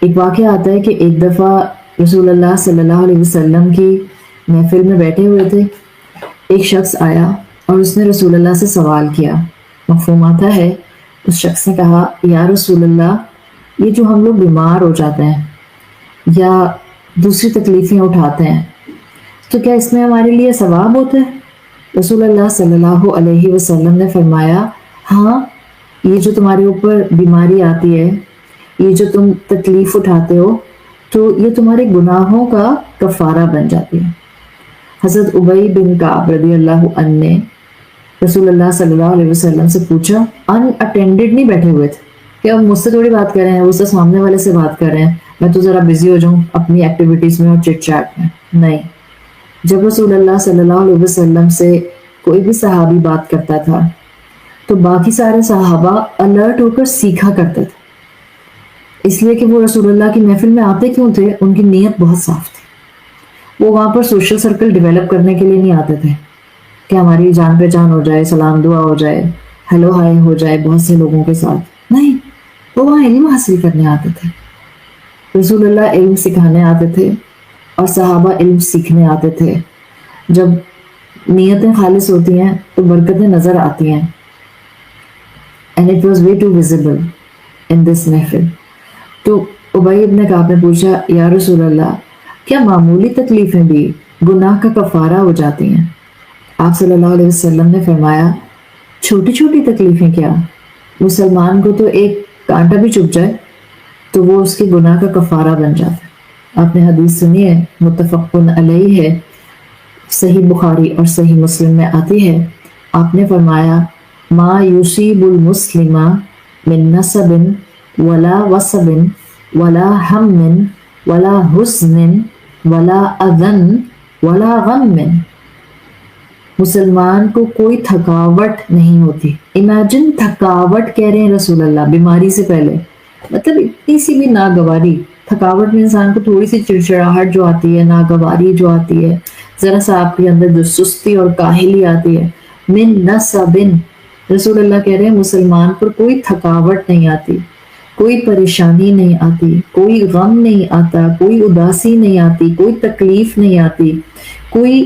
ایک واقعہ آتا ہے کہ ایک دفعہ رسول اللہ صلی اللہ علیہ وسلم کی محفل میں بیٹھے ہوئے تھے. ایک شخص آیا اور اس نے رسول اللہ سے سوال کیا. مفہوم آتا ہے اس شخص نے کہا یا رسول اللہ، یہ جو ہم لوگ بیمار ہو جاتے ہیں یا دوسری تکلیفیں اٹھاتے ہیں تو کیا اس میں ہمارے لیے ثواب ہوتا ہے؟ رسول اللہ صلی اللہ علیہ وسلم نے فرمایا ہاں، یہ جو تمہارے اوپر بیماری آتی ہے، یہ جو تم تکلیف اٹھاتے ہو، تو یہ تمہارے گناہوں کا کفارہ بن جاتی ہے. حضرت ابی بن کعب رضی اللہ عنہ نے رسول اللہ صلی اللہ علیہ وسلم سے پوچھا، ان اٹینڈڈ نہیں بیٹھے ہوئے تھے کہ اب مجھ سے تھوڑی بات کر رہے ہیں، وہ تو سامنے والے سے بات کر رہے ہیں، میں تو ذرا بزی ہو جاؤں اپنی ایکٹیویٹیز میں اور چٹ چیٹ میں. نہیں، جب رسول اللہ صلی اللہ علیہ وسلم سے کوئی بھی صحابی بات کرتا تھا تو باقی سارے صحابہ الرٹ ہو کر سیکھا کرتے تھے، اس لیے کہ وہ رسول اللہ کی محفل میں آتے کیوں تھے؟ ان کی نیت بہت صاف تھی. وہ وہاں پر سوشل سرکل ڈیولپ کرنے کے لیے نہیں آتے تھے کہ ہماری جان پہچان ہو جائے، سلام دعا ہو جائے، ہیلو ہائے ہو جائے بہت سے لوگوں کے ساتھ. نہیں، وہ وہاں علم حاصل کرنے آتے تھے. رسول اللہ علم سکھانے آتے تھے اور صحابہ علم سیکھنے آتے تھے. جب نیتیں خالص ہوتی ہیں تو برکتیں نظر آتی ہیں. And it was way too visible in this محفل. تو ابی ابن کعب نے پوچھا یا رسول اللہ، کیا معمولی تکلیفیں بھی گناہ کا کفارہ ہو جاتی ہیں؟ آپ صلی اللہ علیہ وسلم نے فرمایا چھوٹی چھوٹی تکلیفیں کیا، مسلمان کو تو ایک کانٹا بھی چبھ جائے تو وہ اس کے گناہ کا کفارہ بن جاتا ہے. آپ نے حدیث سنی ہے، متفق علیہ ہے، صحیح بخاری اور صحیح مسلم میں آتی ہے. آپ نے فرمایا ما یصیب المسلم من نصب ولا وصب ولا ہم ولا حزن ولا اذن ولا غم. مسلمان کو کوئی تھکاوٹ نہیں ہوتی. امیجن تھکاوٹ کہہ رہے ہیں رسول اللہ بیماری سے پہلے، مطلب اتنی سی بھی ناگواری. تھکاوٹ میں انسان کو تھوڑی سی چڑچڑاہٹ جو آتی ہے، ناگواری جو آتی ہے، ذرا سا آپ کے اندر جو سستی اور کاہلی آتی ہے، من نصب، رسول اللہ کہہ رہے ہیں مسلمان پر کوئی تھکاوٹ نہیں آتی، کوئی پریشانی نہیں آتی، کوئی غم نہیں آتا، کوئی اداسی نہیں آتی، کوئی تکلیف نہیں آتی، کوئی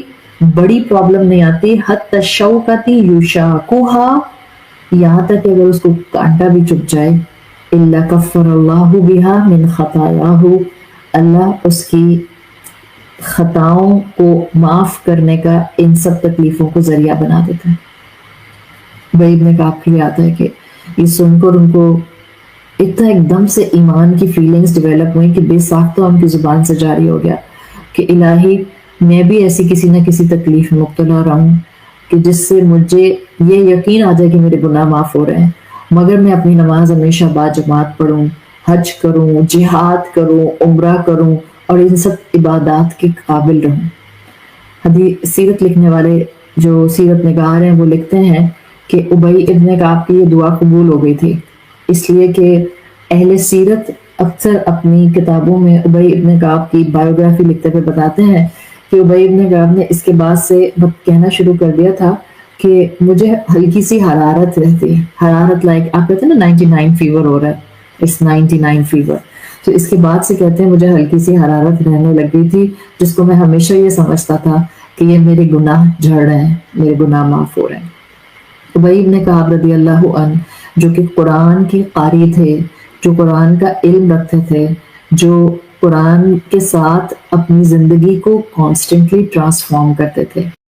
بڑی پرابلم نہیں آتی. حتی الشوکۃ یشاکھها، یہاں تک کہ اگر اس کو کانٹا بھی چبھ جائے، الا کفر اللہ بہا من خطایاہ، اللہ اس کی خطاؤں کو معاف کرنے کا ان سب تکلیفوں کو ذریعہ بنا دیتا ہے. ابی ابن کعب کے لیے آتا ہے کہ یہ سن کر ان کو اتنا ایک دم سے ایمان کی فیلنگز ڈیولپ ہوئی کہ بے ساختہ ان کی زبان سے جاری ہو گیا کہ الہی میں بھی ایسی کسی نہ کسی تکلیف میں مبتلا رہا ہوں کہ جس سے مجھے یہ یقین آ جائے کہ میرے گناہ معاف ہو رہے ہیں، مگر میں اپنی نماز ہمیشہ باجماعت پڑھوں، حج کروں، جہاد کروں، عمرہ کروں اور ان سب عبادات کے قابل رہوں. حدیث سیرت لکھنے والے جو سیرت نگار ہیں وہ لکھتے ہیں کہ ابی ابن کعب کی یہ دعا قبول ہو گئی تھی، اس لیے کہ اہل سیرت اکثر اپنی کتابوں میں ابی ابن کعب کی بایوگرافی لکھتے ہوئے بتاتے ہیں کہ ابی ابن کعب نے اس کے بعد سے کہنا شروع کر دیا تھا کہ مجھے ہلکی سی حرارت رہتی ہے. حرارت لائک آپ کہتے ہیں نا 99 فیور ہو رہا ہے، اس 99 فیور. تو اس کے بعد سے کہتے ہیں مجھے ہلکی سی حرارت رہنے لگ گئی تھی، جس کو میں ہمیشہ یہ سمجھتا تھا کہ یہ میرے گناہ جھڑ رہے ہیں، میرے گناہ معاف ہو رہے ہیں. ابی ابن کعب رضی اللہ عنہ جو کہ قرآن کے قاری تھے، جو قرآن کا علم رکھتے تھے، جو قرآن کے ساتھ اپنی زندگی کو کانسٹنٹلی ٹرانسفارم کرتے تھے.